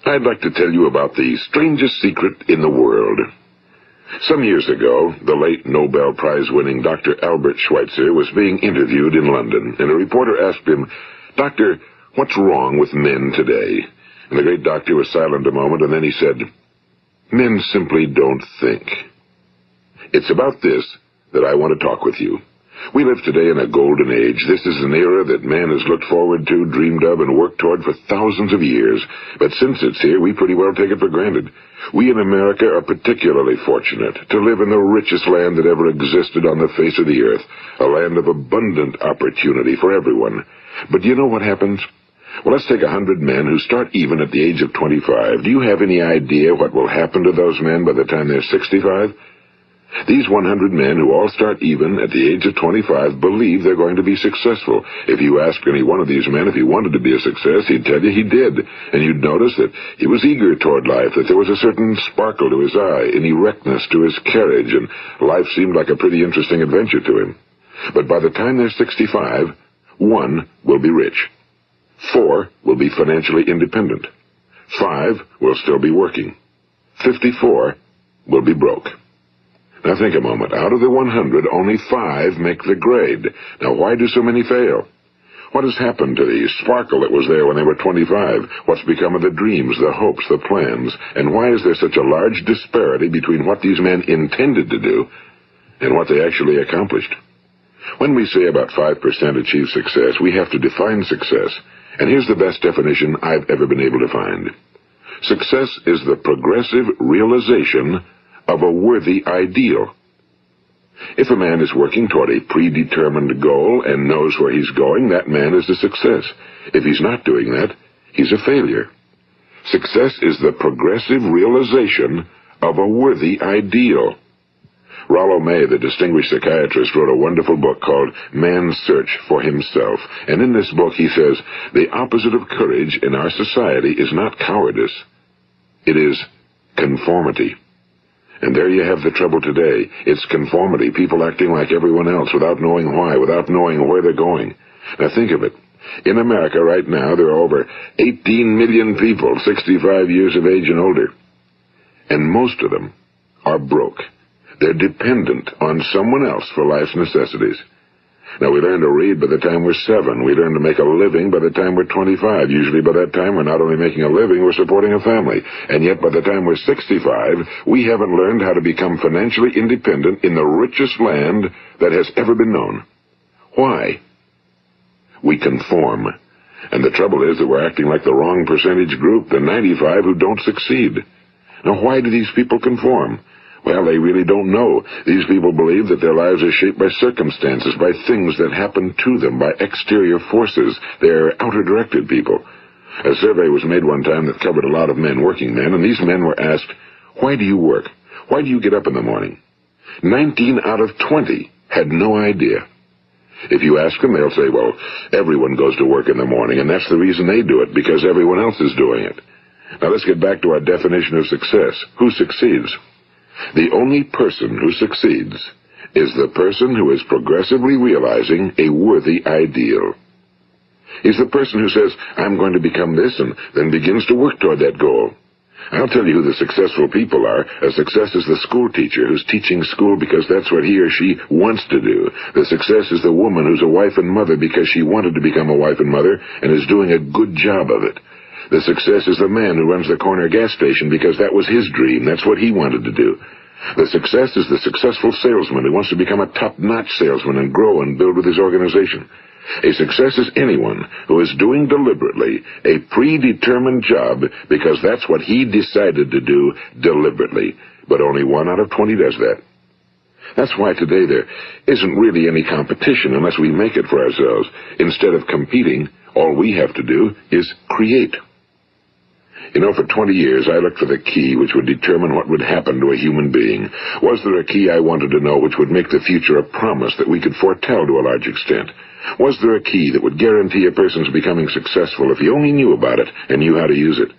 I'd like to tell you about the strangest secret in the world. Some years ago, the late Nobel Prize-winning Dr. Albert Schweitzer was being interviewed in London, and a reporter asked him, "Doctor, what's wrong with men today?" And the great doctor was silent a moment, and then he said, "Men simply don't think." It's about this that I want to talk with you. We live today in a golden age. This is an era that man has looked forward to, dreamed of, and worked toward for thousands of years. But since it's here, we pretty well take it for granted. We in America are particularly fortunate to live in the richest land that ever existed on the face of the earth, a land of abundant opportunity for everyone. But do you know what happens? Well, let's take 100 men who start even at the age of 25. Do you have any idea what will happen to those men by the time they're 65? These 100 men who all start even at the age of 25 believe they're going to be successful. If you asked any one of these men if he wanted to be a success, he'd tell you he did. And you'd notice that he was eager toward life, that there was a certain sparkle to his eye, an erectness to his carriage, and life seemed like a pretty interesting adventure to him. But by the time they're 65, 1 will be rich. 4 will be financially independent. 5 will still be working. 54 will be broke. Now think a moment. Out of the 100, only 5 make the grade. Now why do so many fail? What has happened to the sparkle that was there when they were 25? What's become of the dreams, the hopes, the plans? And why is there such a large disparity between what these men intended to do and what they actually accomplished? When we say about 5% achieve success, we have to define success. And here's the best definition I've ever been able to find. Success is the progressive realization of a worthy ideal. If a man is working toward a predetermined goal and knows where he's going, that man is a success. If he's not doing that, he's a failure. Success is the progressive realization of a worthy ideal. Rollo May, the distinguished psychiatrist, wrote a wonderful book called Man's Search for Himself. And in this book he says, the opposite of courage in our society is not cowardice. It is conformity. And there you have the trouble today. It's conformity, people acting like everyone else without knowing why, without knowing where they're going. Now think of it. In America right now, there are over 18 million people 65 years of age and older. And most of them are broke. They're dependent on someone else for life's necessities. Now, we learn to read by the time we're 7. We learn to make a living by the time we're 25. Usually by that time, we're not only making a living, we're supporting a family. And yet by the time we're 65, we haven't learned how to become financially independent in the richest land that has ever been known. Why? We conform. And the trouble is that we're acting like the wrong percentage group, the 95 who don't succeed. Now, why do these people conform? Well, they really don't know. These people believe that their lives are shaped by circumstances, by things that happen to them, by exterior forces. They're outer-directed people. A survey was made one time that covered a lot of men, working men, and these men were asked, "Why do you work? Why do you get up in the morning?" 19 out of 20 had no idea. If you ask them, they'll say, well, everyone goes to work in the morning, and that's the reason they do it, because everyone else is doing it. Now let's get back to our definition of success. Who succeeds? The only person who succeeds is the person who is progressively realizing a worthy ideal. He's the person who says, I'm going to become this, and then begins to work toward that goal. I'll tell you who the successful people are. A success is the school teacher who's teaching school because that's what he or she wants to do. The success is the woman who's a wife and mother because she wanted to become a wife and mother and is doing a good job of it. The success is the man who runs the corner gas station because that was his dream. That's what he wanted to do. The success is the successful salesman who wants to become a top-notch salesman and grow and build with his organization. A success is anyone who is doing deliberately a predetermined job because that's what he decided to do deliberately. But only 1 out of 20 does that. That's why today there isn't really any competition unless we make it for ourselves. Instead of competing, all we have to do is create. You know, for 20 years, I looked for the key which would determine what would happen to a human being. Was there a key I wanted to know which would make the future a promise that we could foretell to a large extent? Was there a key that would guarantee a person's becoming successful if he only knew about it and knew how to use it?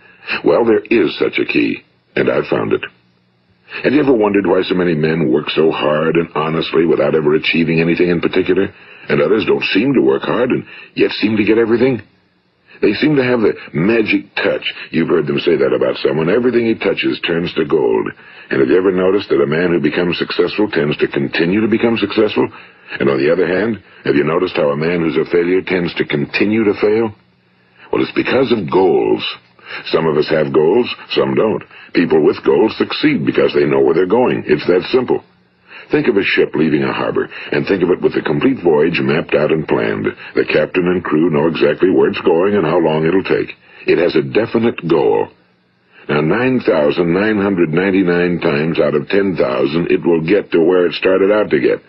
Well, there is such a key, and I've found it. Have you ever wondered why so many men work so hard and honestly without ever achieving anything in particular, and others don't seem to work hard and yet seem to get everything? They seem to have the magic touch. You've heard them say that about someone. Everything he touches turns to gold. And have you ever noticed that a man who becomes successful tends to continue to become successful? And on the other hand, have you noticed how a man who's a failure tends to continue to fail? Well, it's because of goals. Some of us have goals, some don't. People with goals succeed because they know where they're going. It's that simple. Think of a ship leaving a harbor, and think of it with the complete voyage mapped out and planned. The captain and crew know exactly where it's going and how long it'll take. It has a definite goal. Now, 9,999 times out of 10,000, it will get to where it started out to get.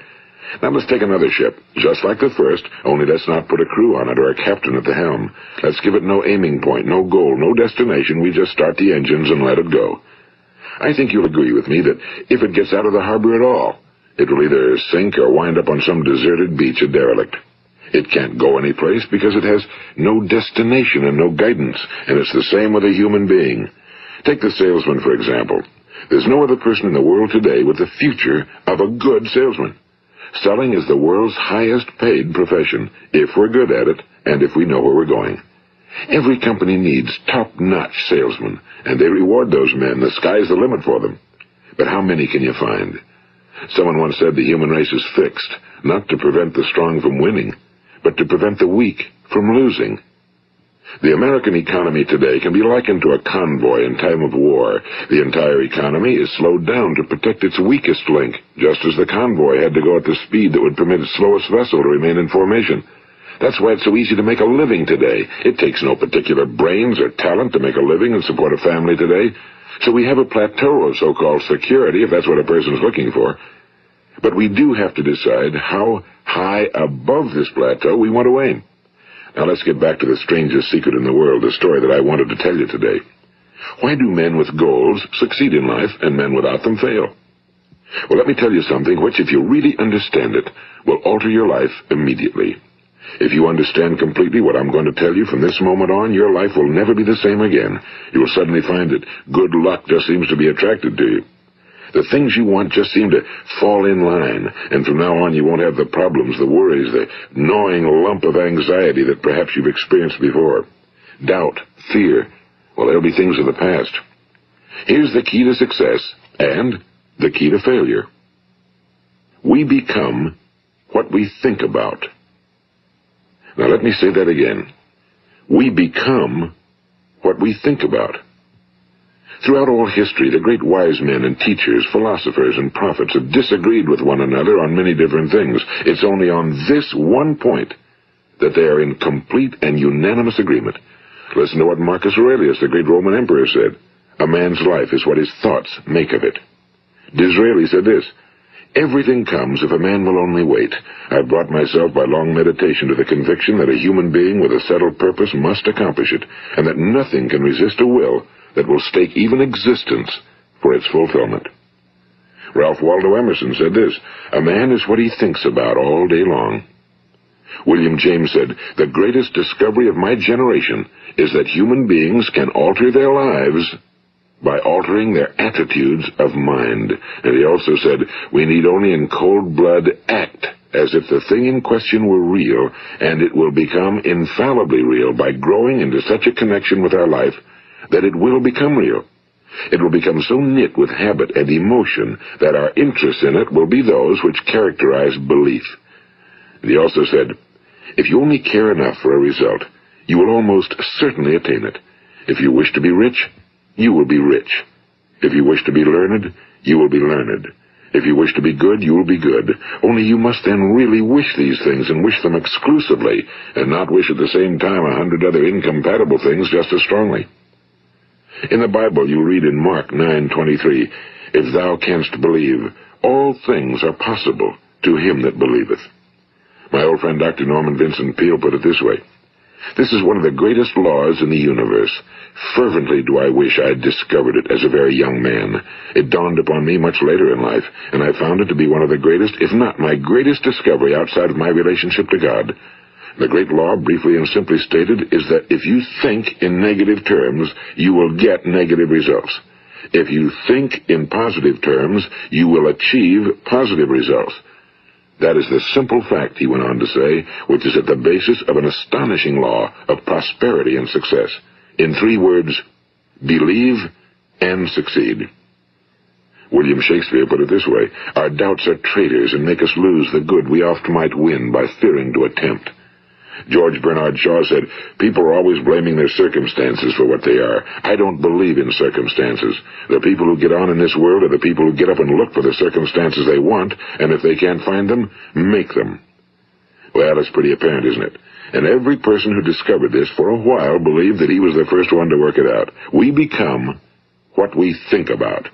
Now let's take another ship, just like the first, only let's not put a crew on it or a captain at the helm. Let's give it no aiming point, no goal, no destination. We just start the engines and let it go. I think you'll agree with me that if it gets out of the harbor at all, it will either sink or wind up on some deserted beach, a derelict. It can't go anyplace because it has no destination and no guidance, and it's the same with a human being. Take the salesman, for example. There's no other person in the world today with the future of a good salesman. Selling is the world's highest paid profession, if we're good at it and if we know where we're going. Every company needs top-notch salesmen, and they reward those men. The sky's the limit for them. But how many can you find? Someone once said the human race is fixed, not to prevent the strong from winning, but to prevent the weak from losing. The American economy today can be likened to a convoy in time of war. The entire economy is slowed down to protect its weakest link, just as the convoy had to go at the speed that would permit its slowest vessel to remain in formation. That's why it's so easy to make a living today. It takes no particular brains or talent to make a living and support a family today. So we have a plateau of so-called security, if that's what a person's looking for. But we do have to decide how high above this plateau we want to aim. Now let's get back to the strangest secret in the world, the story that I wanted to tell you today. Why do men with goals succeed in life and men without them fail? Well, let me tell you something which, if you really understand it, will alter your life immediately. If you understand completely what I'm going to tell you from this moment on, your life will never be the same again. You will suddenly find that good luck just seems to be attracted to you. The things you want just seem to fall in line, and from now on you won't have the problems, the worries, the gnawing lump of anxiety that perhaps you've experienced before. Doubt, fear, well, they'll be things of the past. Here's the key to success and the key to failure. We become what we think about. Now let me say that again. We become what we think about. Throughout all history, the great wise men and teachers, philosophers and prophets have disagreed with one another on many different things. It's only on this one point that they are in complete and unanimous agreement. Listen to what Marcus Aurelius, the great Roman emperor, said. A man's life is what his thoughts make of it. Disraeli said this. Everything comes if a man will only wait. I've brought myself by long meditation to the conviction that a human being with a settled purpose must accomplish it, and that nothing can resist a will that will stake even existence for its fulfillment. Ralph Waldo Emerson said this, a man is what he thinks about all day long. William James said, the greatest discovery of my generation is that human beings can alter their lives by altering their attitudes of mind. And he also said, we need only in cold blood act as if the thing in question were real, and it will become infallibly real by growing into such a connection with our life that it will become real. It will become so knit with habit and emotion that our interest in it will be those which characterize belief. And he also said, if you only care enough for a result, you will almost certainly attain it. If you wish to be rich, you will be rich. If you wish to be learned, you will be learned. If you wish to be good, you will be good. Only you must then really wish these things and wish them exclusively, and not wish at the same time 100 other incompatible things just as strongly. In the Bible, you read in Mark 9:23, if thou canst believe, all things are possible to him that believeth. My old friend Dr. Norman Vincent Peale put it this way, this is one of the greatest laws in the universe. Fervently do I wish I had discovered it as a very young man. It dawned upon me much later in life, and I found it to be one of the greatest, if not my greatest discovery outside of my relationship to God. The great law, briefly and simply stated, is that if you think in negative terms, you will get negative results. If you think in positive terms, you will achieve positive results. That is the simple fact, he went on to say, which is at the basis of an astonishing law of prosperity and success. In 3 words, believe and succeed. William Shakespeare put it this way: our doubts are traitors and make us lose the good we oft might win by fearing to attempt. George Bernard Shaw said, people are always blaming their circumstances for what they are. I don't believe in circumstances. The people who get on in this world are the people who get up and look for the circumstances they want, and if they can't find them, make them. Well, it's pretty apparent, isn't it? And every person who discovered this for a while believed that he was the first one to work it out. We become what we think about.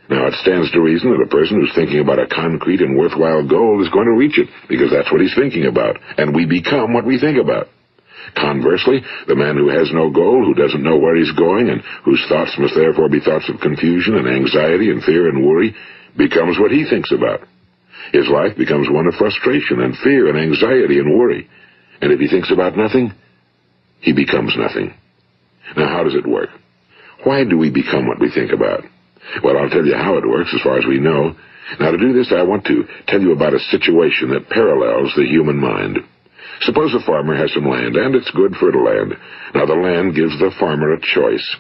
Now, it stands to reason that a person who's thinking about a concrete and worthwhile goal is going to reach it, because that's what he's thinking about, and we become what we think about. Conversely, the man who has no goal, who doesn't know where he's going, and whose thoughts must therefore be thoughts of confusion and anxiety and fear and worry, becomes what he thinks about. His life becomes one of frustration and fear and anxiety and worry. And if he thinks about nothing, he becomes nothing. Now, how does it work? Why do we become what we think about? Well, I'll tell you how it works as far as we know. Now, to do this, I want to tell you about a situation that parallels the human mind. Suppose a farmer has some land, and it's good fertile land. Now, the land gives the farmer a choice.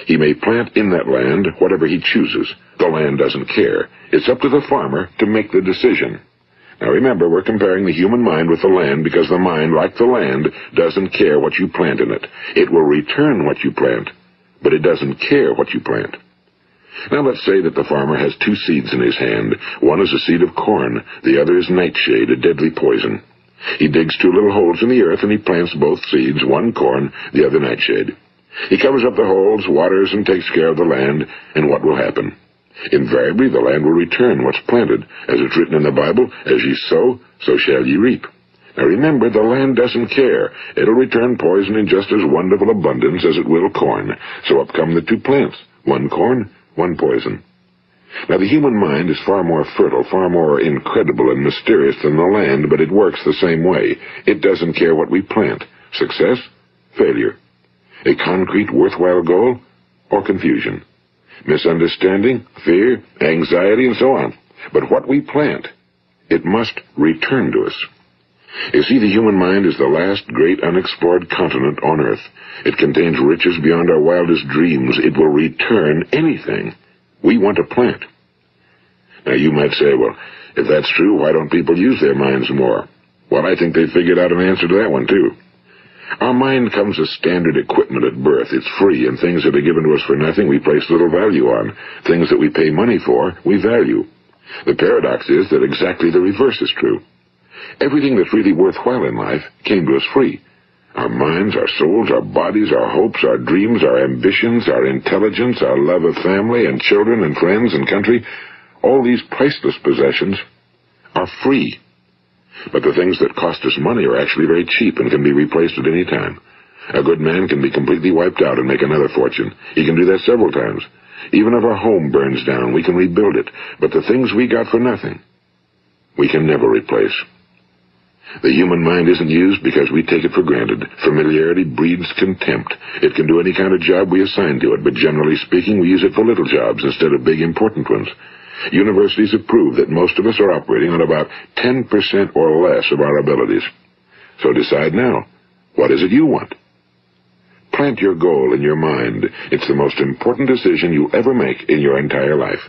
He may plant in that land whatever he chooses. The land doesn't care. It's up to the farmer to make the decision. Now, remember, we're comparing the human mind with the land because the mind, like the land, doesn't care what you plant in it. It will return what you plant, but it doesn't care what you plant. Now let's say that the farmer has 2 seeds in his hand. One is a seed of corn, the other is nightshade, a deadly poison. He digs 2 little holes in the earth and he plants both seeds, one corn, the other nightshade. He covers up the holes, waters, and takes care of the land, and what will happen? Invariably the land will return what's planted. As it's written in the Bible, as ye sow, so shall ye reap. Now remember, the land doesn't care. It'll return poison in just as wonderful abundance as it will corn. So up come the 2 plants, one corn, one poison. Now, the human mind is far more fertile, far more incredible and mysterious than the land, but it works the same way. It doesn't care what we plant. Success, failure. A concrete, worthwhile goal, or confusion. Misunderstanding, fear, anxiety, and so on. But what we plant, it must return to us. You see, the human mind is the last great unexplored continent on Earth. It contains riches beyond our wildest dreams. It will return anything we want to plant. Now, you might say, well, if that's true, why don't people use their minds more? Well, I think they figured out an answer to that one, too. Our mind comes as standard equipment at birth. It's free, and things that are given to us for nothing we place little value on. Things that we pay money for, we value. The paradox is that exactly the reverse is true. Everything that's really worthwhile in life came to us free. Our minds, our souls, our bodies, our hopes, our dreams, our ambitions, our intelligence, our love of family and children and friends and country, all these priceless possessions are free. But the things that cost us money are actually very cheap and can be replaced at any time. A good man can be completely wiped out and make another fortune. He can do that several times. Even if our home burns down, we can rebuild it. But the things we got for nothing, we can never replace. The human mind isn't used because we take it for granted. Familiarity breeds contempt. It can do any kind of job we assign to it, but generally speaking, we use it for little jobs instead of big, important ones. Universities have proved that most of us are operating on about 10% or less of our abilities. So decide now, what is it you want? Plant your goal in your mind. It's the most important decision you'll ever make in your entire life.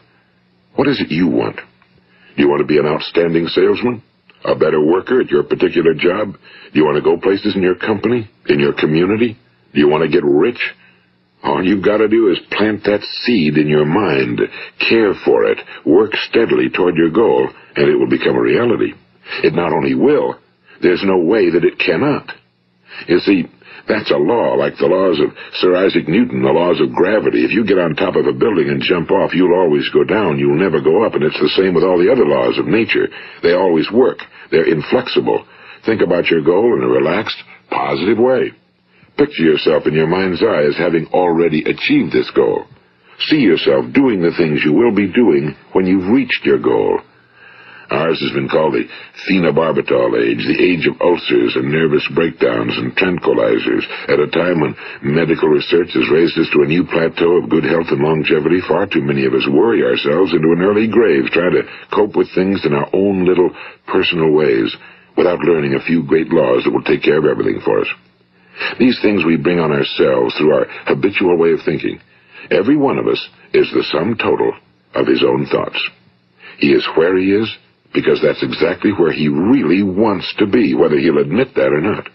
What is it you want? Do you want to be an outstanding salesman? A better worker at your particular job? Do you want to go places in your company? In your community? Do you want to get rich? All you've got to do is plant that seed in your mind, care for it, work steadily toward your goal, and it will become a reality. It not only will, there's no way that it cannot. You see, that's a law, like the laws of Sir Isaac Newton, the laws of gravity. If you get on top of a building and jump off, you'll always go down. You'll never go up, and it's the same with all the other laws of nature. They always work. They're inflexible. Think about your goal in a relaxed, positive way. Picture yourself in your mind's eye as having already achieved this goal. See yourself doing the things you will be doing when you've reached your goal. Ours has been called the phenobarbital age, the age of ulcers and nervous breakdowns and tranquilizers. At a time when medical research has raised us to a new plateau of good health and longevity, far too many of us worry ourselves into an early grave, trying to cope with things in our own little personal ways, without learning a few great laws that will take care of everything for us. These things we bring on ourselves through our habitual way of thinking. Every one of us is the sum total of his own thoughts. He is where he is because that's exactly where he really wants to be, whether he'll admit that or not.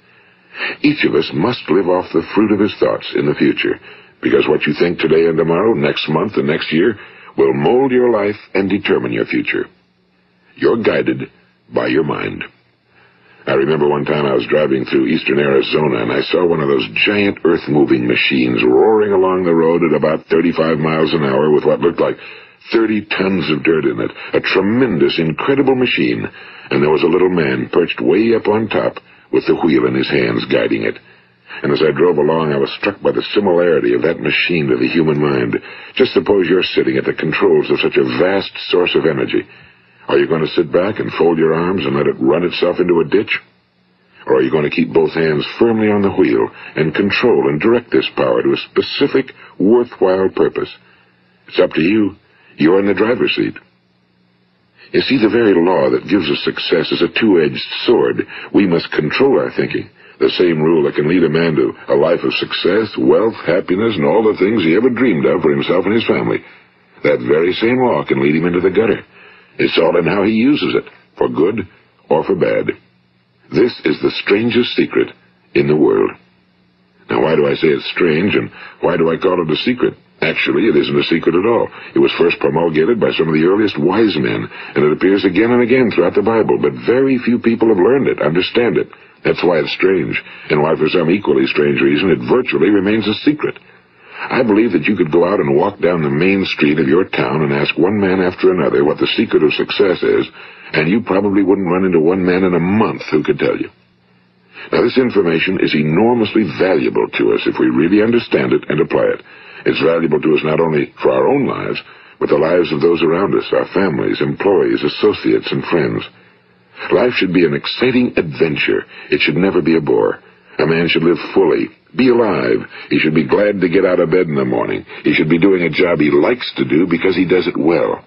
Each of us must live off the fruit of his thoughts in the future, because what you think today and tomorrow, next month and next year, will mold your life and determine your future. You're guided by your mind. I remember one time I was driving through eastern Arizona, and I saw one of those giant earth-moving machines roaring along the road at about 35 miles an hour with what looked like 30 tons of dirt in it. A tremendous, incredible machine, and there was a little man perched way up on top with the wheel in his hands guiding it. And as I drove along, I was struck by the similarity of that machine to the human mind. Just suppose you're sitting at the controls of such a vast source of energy. Are you going to sit back and fold your arms and let it run itself into a ditch? Or are you going to keep both hands firmly on the wheel and control and direct this power to a specific, worthwhile purpose? It's up to you. You're in the driver's seat. You see, the very law that gives us success is a two-edged sword. We must control our thinking. The same rule that can lead a man to a life of success, wealth, happiness, and all the things he ever dreamed of for himself and his family. That very same law can lead him into the gutter. It's all in how he uses it, for good or for bad. This is the strangest secret in the world. Now, why do I say it's strange, and why do I call it a secret? Actually, it isn't a secret at all. It was first promulgated by some of the earliest wise men, and it appears again and again throughout the Bible, but very few people have learned it, understand it. That's why it's strange, and why for some equally strange reason it virtually remains a secret. I believe that you could go out and walk down the main street of your town and ask one man after another what the secret of success is, and you probably wouldn't run into one man in a month who could tell you. Now, this information is enormously valuable to us if we really understand it and apply it. It's valuable to us not only for our own lives, but the lives of those around us, our families, employees, associates, and friends. Life should be an exciting adventure. It should never be a bore. A man should live fully, be alive. He should be glad to get out of bed in the morning. He should be doing a job he likes to do because he does it well.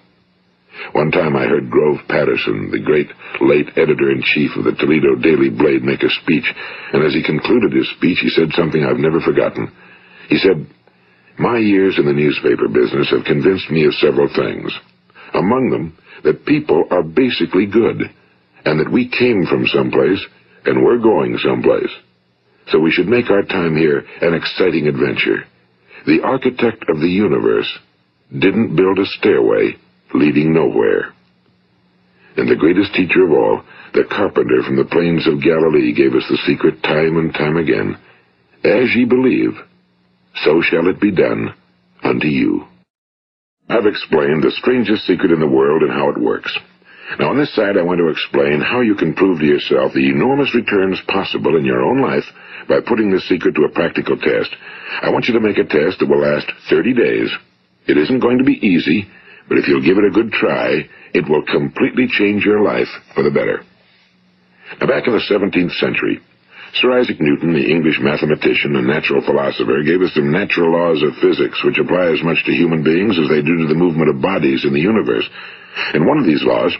One time I heard Grove Patterson, the great late editor-in-chief of the Toledo Daily Blade, make a speech, and as he concluded his speech, he said something I've never forgotten. He said, "My years in the newspaper business have convinced me of several things. Among them, that people are basically good, and that we came from someplace, and we're going someplace. So we should make our time here an exciting adventure. The architect of the universe didn't build a stairway leading nowhere." And the greatest teacher of all, the carpenter from the plains of Galilee, gave us the secret time and time again. As ye believe, so shall it be done unto you. I've explained the strangest secret in the world and how it works. Now, on this side, I want to explain how you can prove to yourself the enormous returns possible in your own life by putting this secret to a practical test. I want you to make a test that will last 30 days. It isn't going to be easy, but if you'll give it a good try, it will completely change your life for the better. Now, back in the 17th century, Sir Isaac Newton, the English mathematician and natural philosopher, gave us some natural laws of physics which apply as much to human beings as they do to the movement of bodies in the universe. And one of these laws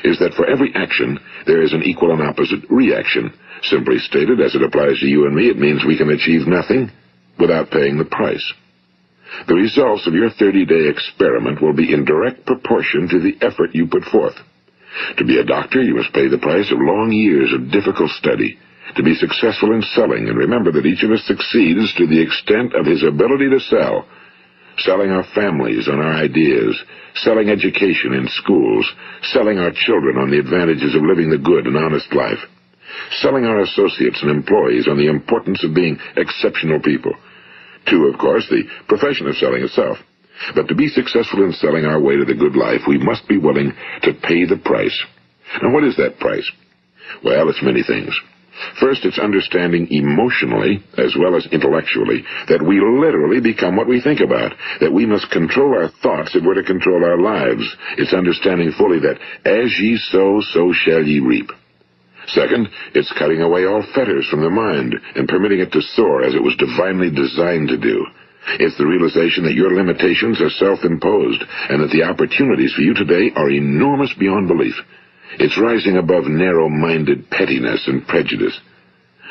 is that for every action, there is an equal and opposite reaction. Simply stated, as it applies to you and me, it means we can achieve nothing without paying the price. The results of your 30-day experiment will be in direct proportion to the effort you put forth. To be a doctor, you must pay the price of long years of difficult study. To be successful in selling, and remember that each of us succeeds to the extent of his ability to sell. Selling our families on our ideas, selling education in schools, selling our children on the advantages of living the good and honest life, selling our associates and employees on the importance of being exceptional people. To, of course, the profession of selling itself. But to be successful in selling our way to the good life, we must be willing to pay the price. Now, what is that price? Well, it's many things. First, it's understanding emotionally, as well as intellectually, that we literally become what we think about, that we must control our thoughts if we're to control our lives. It's understanding fully that as ye sow, so shall ye reap. Second, it's cutting away all fetters from the mind and permitting it to soar as it was divinely designed to do. It's the realization that your limitations are self-imposed and that the opportunities for you today are enormous beyond belief. It's rising above narrow-minded pettiness and prejudice.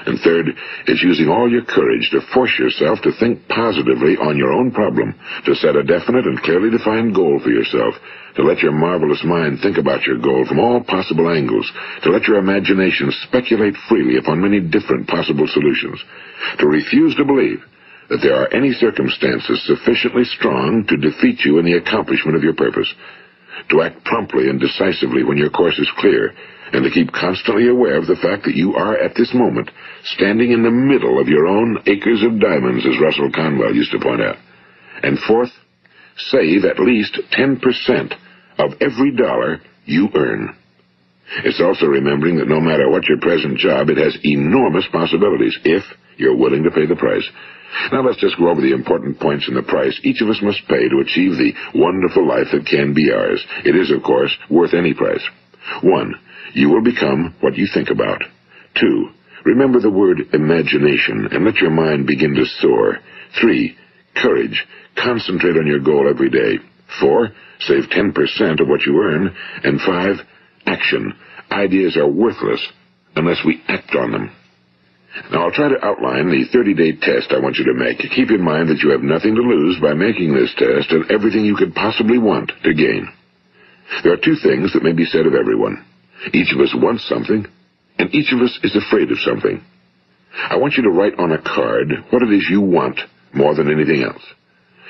And third, it's using all your courage to force yourself to think positively on your own problem, to set a definite and clearly defined goal for yourself, to let your marvelous mind think about your goal from all possible angles, to let your imagination speculate freely upon many different possible solutions, to refuse to believe that there are any circumstances sufficiently strong to defeat you in the accomplishment of your purpose, to act promptly and decisively when your course is clear, and to keep constantly aware of the fact that you are, at this moment, standing in the middle of your own acres of diamonds, as Russell Conwell used to point out. And fourth, save at least 10% of every dollar you earn. It's also remembering that no matter what your present job, it has enormous possibilities if you're willing to pay the price. Now let's just go over the important points in the price each of us must pay to achieve the wonderful life that can be ours. It is, of course, worth any price. 1. You will become what you think about. 2. Remember the word imagination and let your mind begin to soar. 3. Courage. Concentrate on your goal every day. 4. Save 10% of what you earn. And 5. Action. Ideas are worthless unless we act on them. Now, I'll try to outline the 30-day test I want you to make. Keep in mind that you have nothing to lose by making this test and everything you could possibly want to gain. There are 2 things that may be said of everyone. Each of us wants something, and each of us is afraid of something. I want you to write on a card what it is you want more than anything else.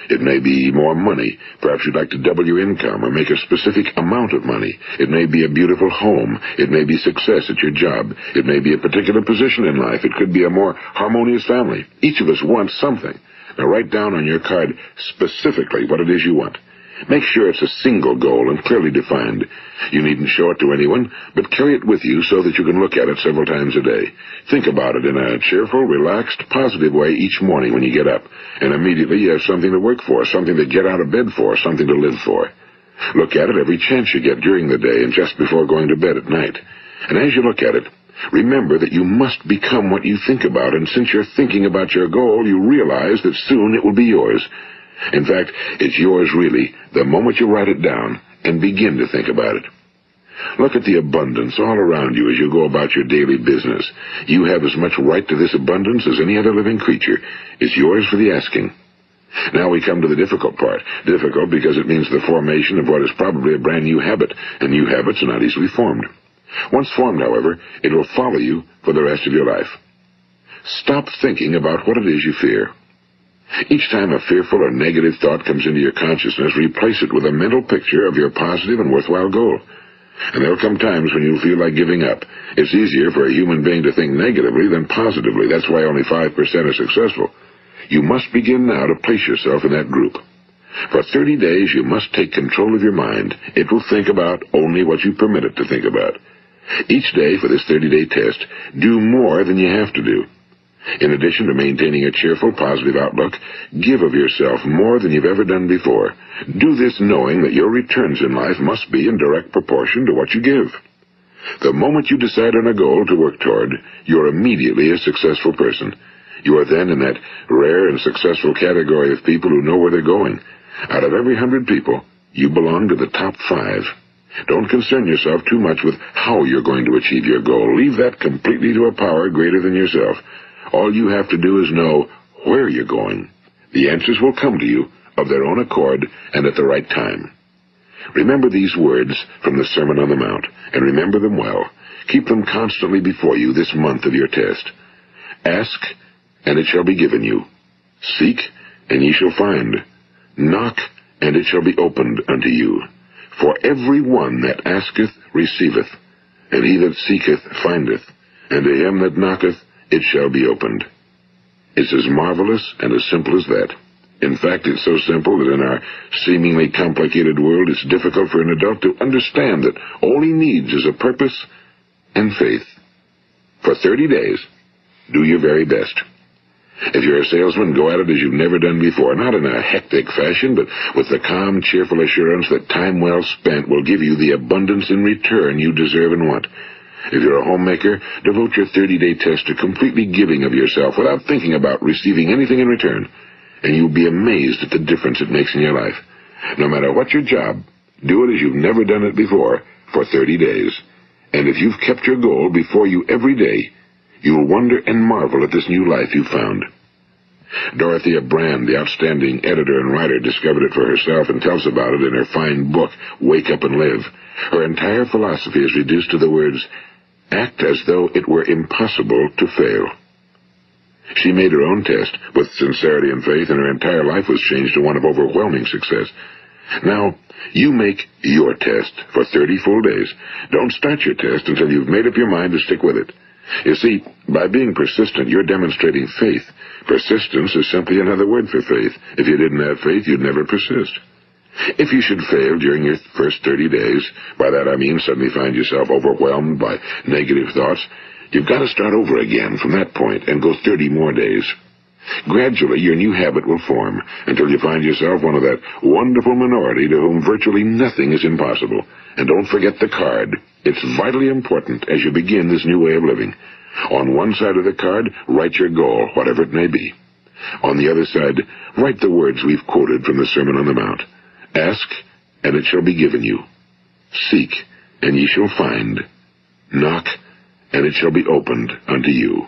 It may be more money. Perhaps you'd like to double your income or make a specific amount of money. It may be a beautiful home. It may be success at your job. It may be a particular position in life. It could be a more harmonious family. Each of us wants something. Now write down on your card specifically what it is you want. Make sure it's a single goal and clearly defined. You needn't show it to anyone, but carry it with you so that you can look at it several times a day. Think about it in a cheerful, relaxed, positive way each morning when you get up, and immediately you have something to work for, something to get out of bed for, something to live for. Look at it every chance you get during the day and just before going to bed at night. And as you look at it, remember that you must become what you think about, and since you're thinking about your goal, you realize that soon it will be yours. In fact, it's yours really the moment you write it down and begin to think about it. Look at the abundance all around you as you go about your daily business. You have as much right to this abundance as any other living creature. It's yours for the asking. Now we come to the difficult part. Difficult because it means the formation of what is probably a brand new habit, and new habits are not easily formed. Once formed, however, it will follow you for the rest of your life. Stop thinking about what it is you fear. Each time a fearful or negative thought comes into your consciousness, replace it with a mental picture of your positive and worthwhile goal. And there'll come times when you'll feel like giving up. It's easier for a human being to think negatively than positively. That's why only 5% are successful. You must begin now to place yourself in that group. For 30 days, you must take control of your mind. It will think about only what you permit it to think about. Each day for this 30-day test, do more than you have to do. In addition to maintaining a cheerful, positive outlook, give of yourself more than you've ever done before. Do this knowing that your returns in life must be in direct proportion to what you give. The moment you decide on a goal to work toward, you're immediately a successful person. You are then in that rare and successful category of people who know where they're going. Out of every 100 people, you belong to the top 5. Don't concern yourself too much with how you're going to achieve your goal. Leave that completely to a power greater than yourself. All you have to do is know where you're going. The answers will come to you of their own accord and at the right time. Remember these words from the Sermon on the Mount, and remember them well. Keep them constantly before you this month of your test. Ask, and it shall be given you. Seek, and ye shall find. Knock, and it shall be opened unto you. For every one that asketh receiveth, and he that seeketh findeth, and to him that knocketh it shall be opened. It's as marvelous and as simple as that. In fact, it's so simple that in our seemingly complicated world, it's difficult for an adult to understand that all he needs is a purpose and faith. For 30 days, do your very best. If you're a salesman, go at it as you've never done before, not in a hectic fashion, but with the calm, cheerful assurance that time well spent will give you the abundance in return you deserve and want. If you're a homemaker, devote your 30-day test to completely giving of yourself without thinking about receiving anything in return, and you'll be amazed at the difference it makes in your life. No matter what your job, do it as you've never done it before for 30 days. And if you've kept your goal before you every day, you'll wonder and marvel at this new life you've found. Dorothea Brand, the outstanding editor and writer, discovered it for herself and tells about it in her fine book, Wake Up and Live. Her entire philosophy is reduced to the words, act as though it were impossible to fail. She made her own test with sincerity and faith, and her entire life was changed to one of overwhelming success. Now, you make your test for 30 full days. Don't start your test until you've made up your mind to stick with it. You see, by being persistent, you're demonstrating faith. Persistence is simply another word for faith. If you didn't have faith, you'd never persist. If you should fail during your first 30 days, by that I mean suddenly find yourself overwhelmed by negative thoughts, you've got to start over again from that point and go 30 more days. Gradually, your new habit will form until you find yourself one of that wonderful minority to whom virtually nothing is impossible. And don't forget the card. It's vitally important as you begin this new way of living. On one side of the card, write your goal, whatever it may be. On the other side, write the words we've quoted from the Sermon on the Mount. Ask, and it shall be given you. Seek, and ye shall find. Knock, and it shall be opened unto you.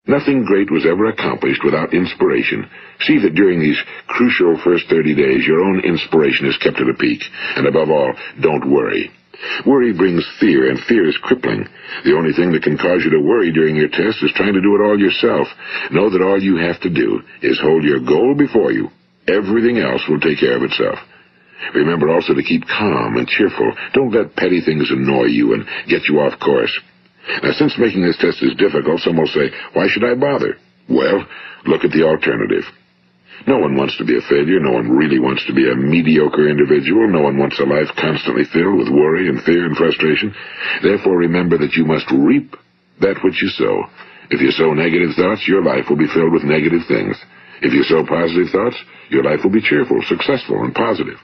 Nothing great was ever accomplished without inspiration. See that during these crucial first 30 days, your own inspiration is kept at a peak. And above all, don't worry. Worry brings fear, and fear is crippling. The only thing that can cause you to worry during your test is trying to do it all yourself. Know that all you have to do is hold your goal before you. Everything else will take care of itself. Remember also to keep calm and cheerful. Don't let petty things annoy you and get you off course. Now, since making this test is difficult, some will say, why should I bother? Well, look at the alternative. No one wants to be a failure. No one really wants to be a mediocre individual. No one wants a life constantly filled with worry and fear and frustration. Therefore, remember that you must reap that which you sow. If you sow negative thoughts, your life will be filled with negative things. If you sow positive thoughts, your life will be cheerful, successful, and positive.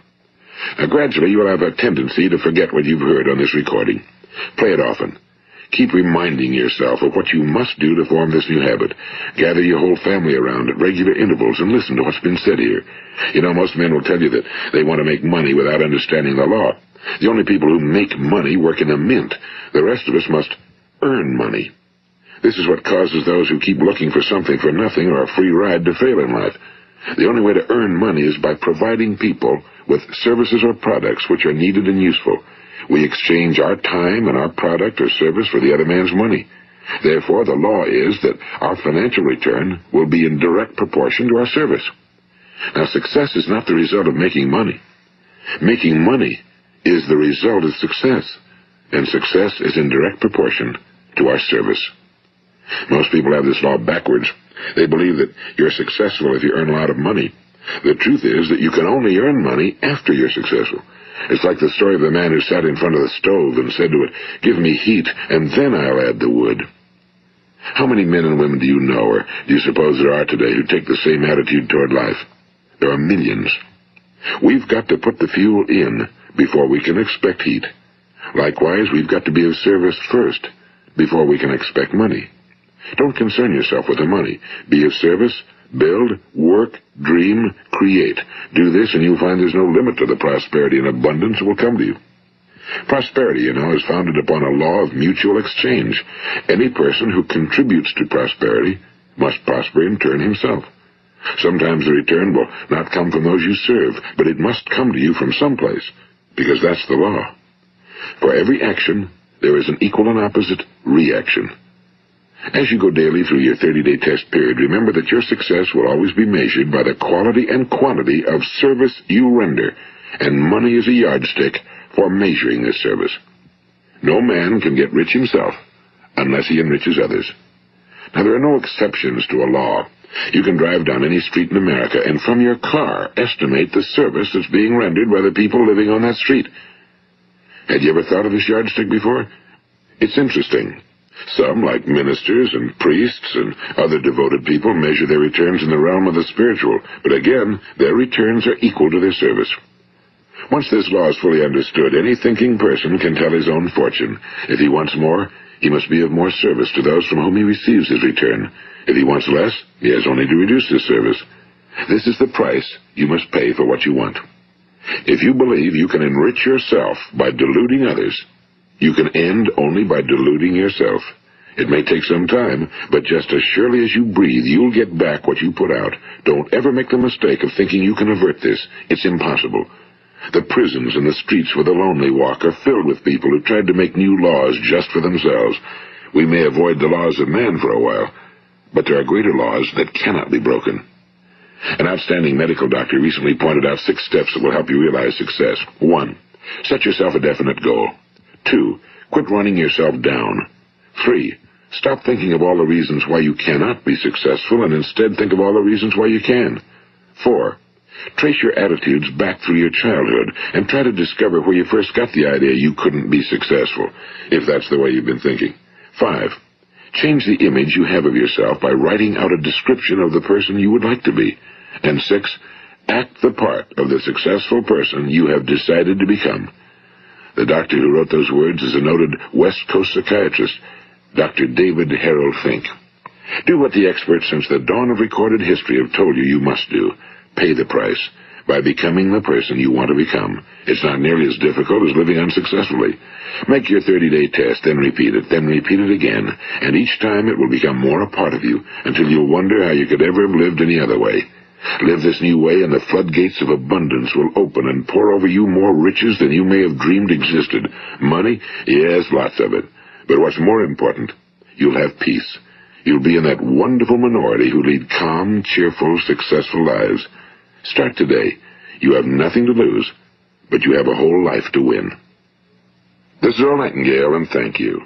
Now, gradually, you will have a tendency to forget what you've heard on this recording. Play it often. Keep reminding yourself of what you must do to form this new habit. Gather your whole family around at regular intervals and listen to what's been said here. You know, most men will tell you that they want to make money without understanding the law. The only people who make money work in a mint. The rest of us must earn money. This is what causes those who keep looking for something for nothing or a free ride to fail in life. The only way to earn money is by providing people with services or products which are needed and useful. We exchange our time and our product or service for the other man's money. Therefore, the law is that our financial return will be in direct proportion to our service. Now, success is not the result of making money. Making money is the result of success, and success is in direct proportion to our service. Most people have this law backwards. They believe that you're successful if you earn a lot of money. The truth is that you can only earn money after you're successful. It's like the story of the man who sat in front of the stove and said to it, give me heat, and then I'll add the wood. How many men and women do you know, or do you suppose there are today, who take the same attitude toward life? There are millions. We've got to put the fuel in before we can expect heat. Likewise, we've got to be of service first before we can expect money. Don't concern yourself with the money. Be of service. Build, work, dream, create. Do this and you'll find there's no limit to the prosperity and abundance that will come to you. Prosperity, you know, is founded upon a law of mutual exchange. Any person who contributes to prosperity must prosper in turn himself. Sometimes the return will not come from those you serve, but it must come to you from someplace, because that's the law. For every action, there is an equal and opposite reaction. As you go daily through your 30-day test period, remember that your success will always be measured by the quality and quantity of service you render, and money is a yardstick for measuring this service. No man can get rich himself unless he enriches others. Now, there are no exceptions to a law. You can drive down any street in America and from your car estimate the service that's being rendered by the people living on that street. Had you ever thought of this yardstick before? It's interesting. Some, like ministers and priests and other devoted people, measure their returns in the realm of the spiritual, but again, their returns are equal to their service. Once this law is fully understood, any thinking person can tell his own fortune. If he wants more, he must be of more service to those from whom he receives his return. If he wants less, he has only to reduce his service. This is the price you must pay for what you want. If you believe you can enrich yourself by deluding others, you can end only by deluding yourself. It may take some time, but just as surely as you breathe, you'll get back what you put out. Don't ever make the mistake of thinking you can avert this. It's impossible. The prisons and the streets where the lonely walk are filled with people who tried to make new laws just for themselves. We may avoid the laws of man for a while, but there are greater laws that cannot be broken. An outstanding medical doctor recently pointed out 6 steps that will help you realize success. 1. Set yourself a definite goal. 2. Quit running yourself down. 3. Stop thinking of all the reasons why you cannot be successful and instead think of all the reasons why you can. 4. Trace your attitudes back through your childhood and try to discover where you first got the idea you couldn't be successful, if that's the way you've been thinking. 5. Change the image you have of yourself by writing out a description of the person you would like to be. And 6. Act the part of the successful person you have decided to become. The doctor who wrote those words is a noted West Coast psychiatrist, Dr. David Harold Fink. Do what the experts since the dawn of recorded history have told you you must do. Pay the price by becoming the person you want to become. It's not nearly as difficult as living unsuccessfully. Make your 30-day test, then repeat it again, and each time it will become more a part of you until you'll wonder how you could ever have lived any other way. Live this new way and the floodgates of abundance will open and pour over you more riches than you may have dreamed existed. Money? Yes, lots of it. But what's more important, you'll have peace. You'll be in that wonderful minority who lead calm, cheerful, successful lives. Start today. You have nothing to lose, but you have a whole life to win. This is Earl Nightingale, and thank you.